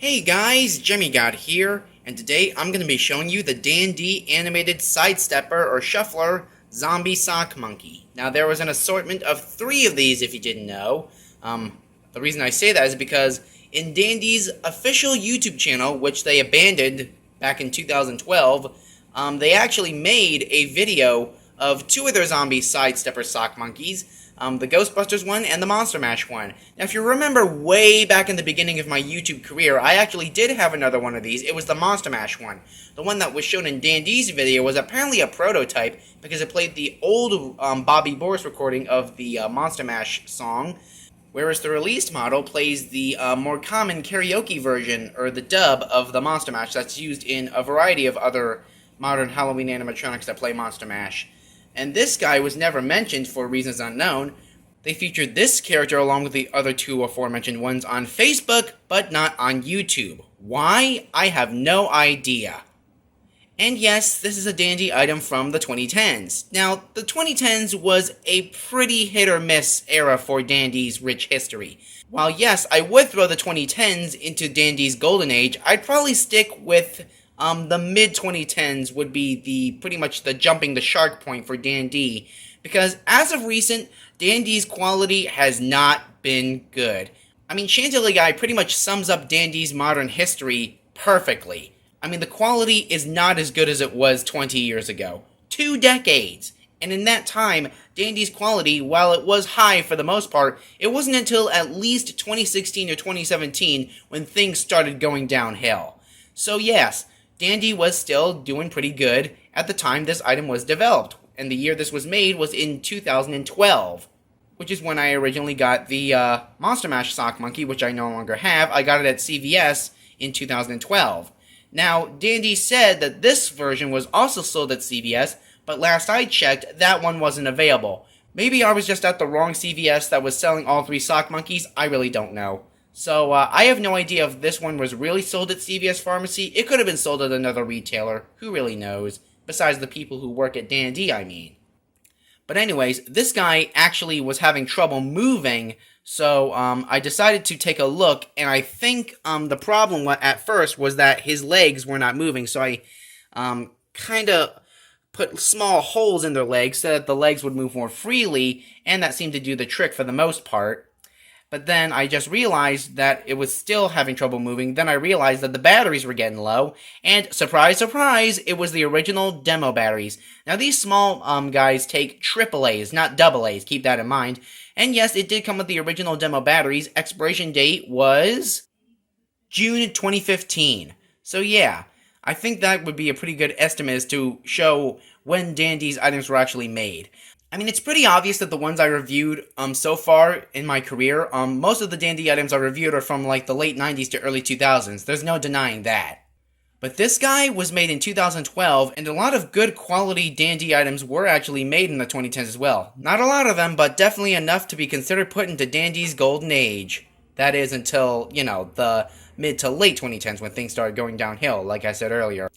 Hey guys, Jimmy God here, and today I'm going to be showing you the Dan Dee animated sidestepper or shuffler zombie sock monkey. Now there was an assortment of 3 of these if you didn't know. The reason I say that is because in Dan Dee's official YouTube channel, which they abandoned back in 2012, they actually made a video of 2 of their zombie sidestepper sock monkeys. The Ghostbusters one and the Monster Mash one. Now, if you remember way back in the beginning of my YouTube career, I actually did have another one of these. It was the Monster Mash one. The one that was shown in Dan Dee's video was apparently a prototype because it played the old Bobby Boris recording of the Monster Mash song, whereas the released model plays the more common karaoke version, or the dub, of the Monster Mash that's used in a variety of other modern Halloween animatronics that play Monster Mash. And this guy was never mentioned for reasons unknown. They featured this character along with the other 2 aforementioned ones on Facebook, but not on YouTube. Why? I have no idea. And yes, this is a Dan Dee item from the 2010s. Now, the 2010s was a pretty hit-or-miss era for Dan Dee's rich history. While yes, I would throw the 2010s into Dan Dee's golden age, I'd probably stick with the mid-2010s would be pretty much the jumping the shark point for Dan Dee, because as of recent, Dan Dee's quality has not been good. I mean, Chantilly Guy pretty much sums up Dan Dee's modern history perfectly. I mean, the quality is not as good as it was 20 years ago. 2 decades! And in that time, Dan Dee's quality, while it was high for the most part, it wasn't until at least 2016 or 2017 when things started going downhill. So yes, Dan Dee was still doing pretty good at the time this item was developed, and the year this was made was in 2012, which is when I originally got the Monster Mash sock monkey, which I no longer have. I got it at CVS in 2012. Now, Dan Dee said that this version was also sold at CVS, but last I checked, that one wasn't available. Maybe I was just at the wrong CVS that was selling all 3 sock monkeys, I really don't know. So, I have no idea if this one was really sold at CVS Pharmacy. It could have been sold at another retailer. Who really knows? Besides the people who work at Dan Dee, I mean. But anyways, this guy actually was having trouble moving, so I decided to take a look, and I think the problem at first was that his legs were not moving, so I kind of put small holes in their legs so that the legs would move more freely, and that seemed to do the trick for the most part. But then I just realized that it was still having trouble moving. Then I realized that the batteries were getting low. And surprise, surprise, it was the original demo batteries. Now these small guys take AAAs, not AA's. Keep that in mind. And yes, it did come with the original demo batteries. Expiration date was June 2015. So yeah, I think that would be a pretty good estimate as to show when Dan Dee's items were actually made. I mean, it's pretty obvious that the ones I reviewed so far in my career, most of the Dan Dee items I reviewed are from like the late 90s to early 2000s. There's no denying that. But this guy was made in 2012, and a lot of good quality Dan Dee items were actually made in the 2010s as well. Not a lot of them, but definitely enough to be considered put into Dan Dee's golden age. That is until, you know, the mid to late 2010s when things started going downhill, like I said earlier.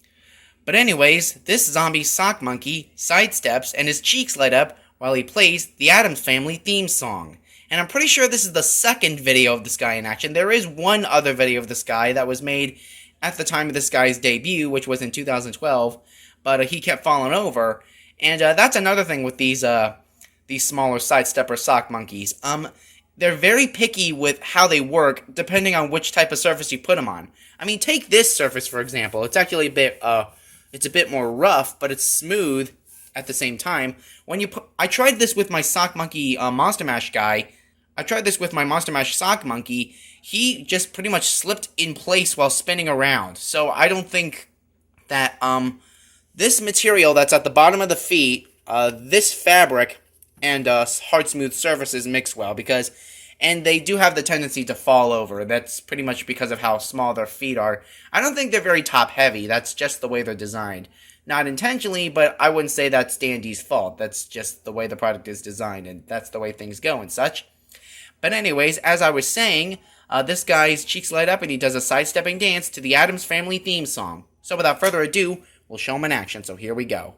But anyways, this zombie sock monkey sidesteps and his cheeks light up while he plays the Addams Family theme song. And I'm pretty sure this is the second video of this guy in action. There is one other video of this guy that was made at the time of this guy's debut, which was in 2012, but he kept falling over. And that's another thing with these smaller sidestepper sock monkeys. They're very picky with how they work, depending on which type of surface you put them on. I mean, take this surface, for example. It's actually it's a bit more rough, but it's smooth at the same time. I tried this with my sock monkey Monster Mash guy. I tried this with my Monster Mash sock monkey. He just pretty much slipped in place while spinning around. So I don't think that this material that's at the bottom of the feet, this fabric, and hard smooth surfaces mix well, and they do have the tendency to fall over. That's pretty much because of how small their feet are. I don't think they're very top heavy. That's just the way they're designed. Not intentionally, but I wouldn't say that's Dan Dee's fault. That's just the way the product is designed, and that's the way things go and such. But anyways, as I was saying, this guy's cheeks light up and he does a sidestepping dance to the Addams Family theme song. So without further ado, we'll show him in action, so here we go.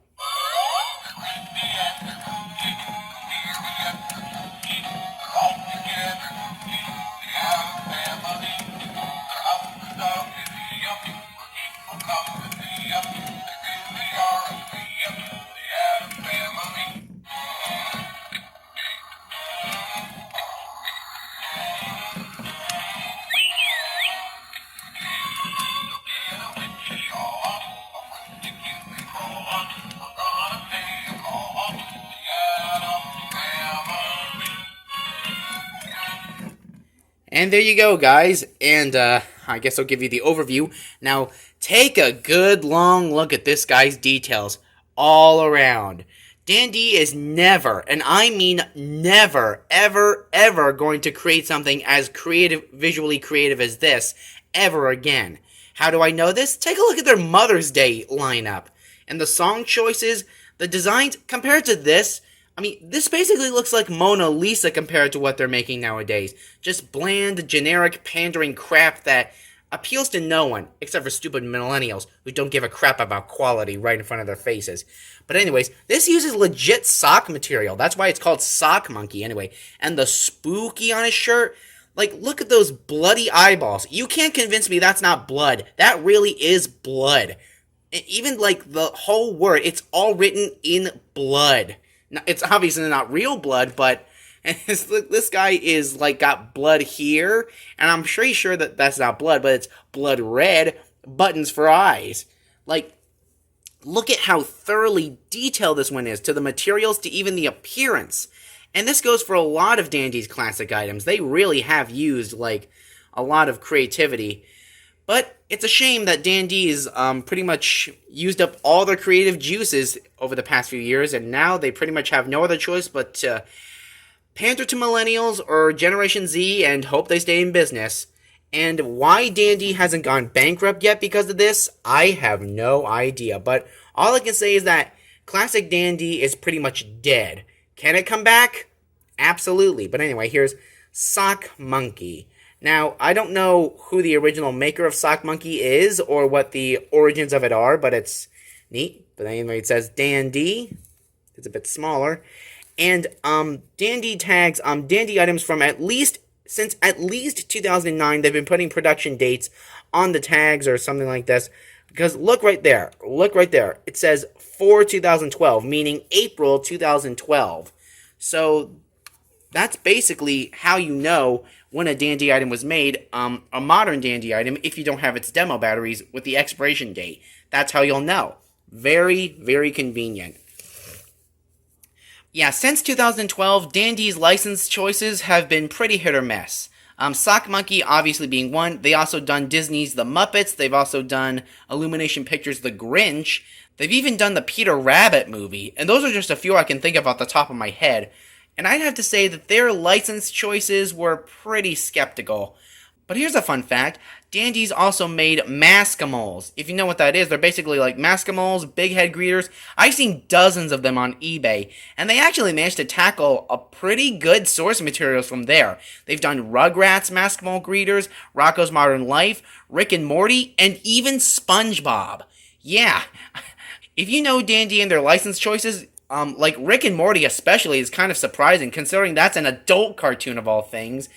And there you go, guys. And I guess I'll give you the overview. Now, take a good long look at this guy's details all around. Dan Dee is never, and I mean never, ever, ever going to create something as creative, visually creative as this ever again. How do I know this? Take a look at their Mother's Day lineup. And the song choices, the designs, compared to this, I mean, this basically looks like Mona Lisa compared to what they're making nowadays. Just bland, generic, pandering crap that appeals to no one, except for stupid millennials who don't give a crap about quality right in front of their faces. But anyways, this uses legit sock material. That's why it's called Sock Monkey anyway. And the spooky on his shirt, like, look at those bloody eyeballs. You can't convince me that's not blood. That really is blood. Even, like, the whole word, it's all written in blood. Now, it's obviously not real blood, but this guy is, like, got blood here, and I'm pretty sure that that's not blood, but it's blood red, buttons for eyes. Like, look at how thoroughly detailed this one is, to the materials, to even the appearance. And this goes for a lot of Dan Dee's classic items. They really have used, like, a lot of creativity. But it's a shame that Dan Dee's pretty much used up all their creative juices over the past few years, and now they pretty much have no other choice but to pander to millennials or Generation Z and hope they stay in business. And why Dan Dee hasn't gone bankrupt yet because of this, I have no idea. But all I can say is that classic Dan Dee is pretty much dead. Can it come back? Absolutely. But anyway, here's Sock Monkey. Now, I don't know who the original maker of Sock Monkey is or what the origins of it are, but it's neat. But anyway, it says Dan Dee. It's a bit smaller. And Dan Dee tags Dan Dee items from since at least 2009. They've been putting production dates on the tags or something like this. Because look right there. Look right there. It says for 2012, meaning April 2012. So that's basically how you know when a Dan Dee item was made, a modern Dan Dee item, if you don't have its demo batteries with the expiration date. That's how you'll know. Very, very convenient. Yeah, since 2012, Dan Dee's license choices have been pretty hit or miss. Sock Monkey obviously being one. They also done Disney's The Muppets. They've also done Illumination Pictures' The Grinch. They've even done the Peter Rabbit movie. And those are just a few I can think of off the top of my head. And I'd have to say that their license choices were pretty skeptical. But here's a fun fact. Dan Dee's also made Maskimals. If you know what that is, they're basically like Maskimals, big head greeters. I've seen dozens of them on eBay, and they actually managed to tackle a pretty good source materials from there. They've done Rugrats Maskimal greeters, Rocko's Modern Life, Rick and Morty, and even SpongeBob. Yeah, if you know Dan Dee and their license choices, like Rick and Morty especially is kind of surprising, considering that's an adult cartoon of all things.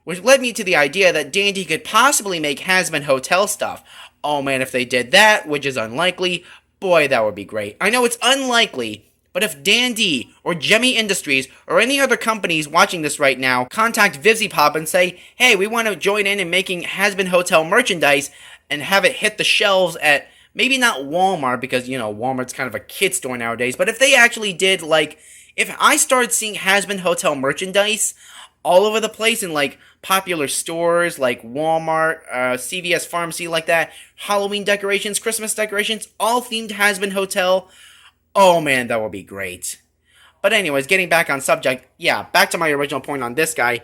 Which led me to the idea that Dan Dee could possibly make Hazbin Hotel stuff. Oh man, if they did that, which is unlikely, boy, that would be great. I know it's unlikely, but if Dan Dee or Gemmy Industries or any other companies watching this right now contact VivziePop and say, hey, we want to join in making Hazbin Hotel merchandise and have it hit the shelves at maybe not Walmart, because, you know, Walmart's kind of a kid store nowadays, but if they actually did, like, if I started seeing Hazbin Hotel merchandise all over the place in, like, popular stores like Walmart, CVS Pharmacy, like that, Halloween decorations, Christmas decorations, all themed Hazbin Hotel, oh man, that would be great. But anyways, getting back on subject, yeah, back to my original point on this guy.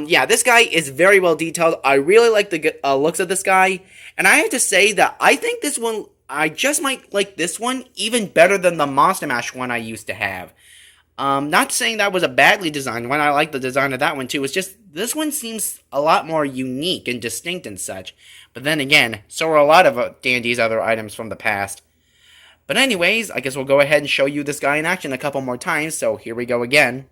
Yeah, this guy is very well detailed. I really like the looks of this guy, and I have to say that I think this one, I just might like this one even better than the Monster Mash one I used to have. Not saying that was a badly designed one. I like the design of that one too. It's just, this one seems a lot more unique and distinct and such. But then again, so are a lot of Dan Dee's other items from the past. But anyways, I guess we'll go ahead and show you this guy in action a couple more times. So here we go again.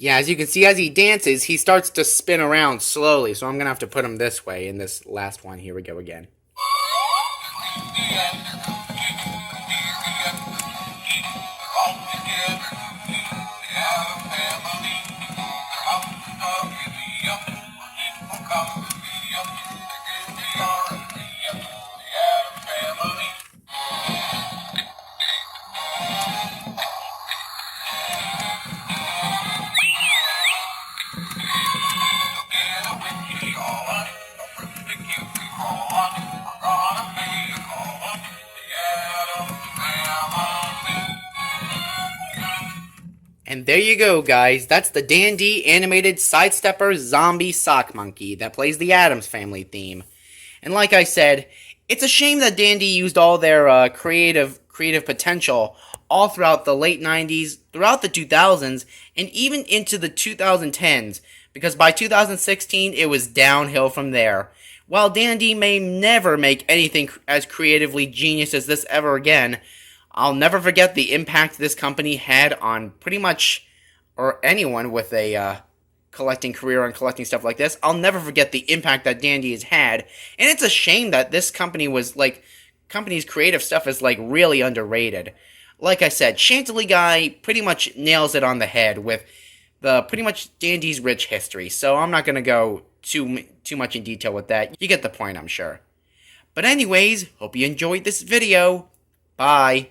Yeah, as you can see, as he dances, he starts to spin around slowly, so I'm going to have to put him this way in this last one. Here we go again. And there you go, guys. That's the Dan Dee animated sidestepper zombie sock monkey that plays the Addams Family theme. And like I said, it's a shame that Dan Dee used all their creative potential all throughout the late 90s, throughout the 2000s, and even into the 2010s, because by 2016 it was downhill from there. While Dan Dee may never make anything as creatively genius as this ever again, I'll never forget the impact this company had on pretty much, or anyone with a collecting career and collecting stuff like this. I'll never forget the impact that Dan Dee has had, and it's a shame that this company was, like, company's creative stuff is, like, really underrated. Like I said, Chantilly Guy pretty much nails it on the head with the pretty much Dan Dee's rich history, so I'm not going to go too much in detail with that. You get the point, I'm sure. But anyways, hope you enjoyed this video. Bye.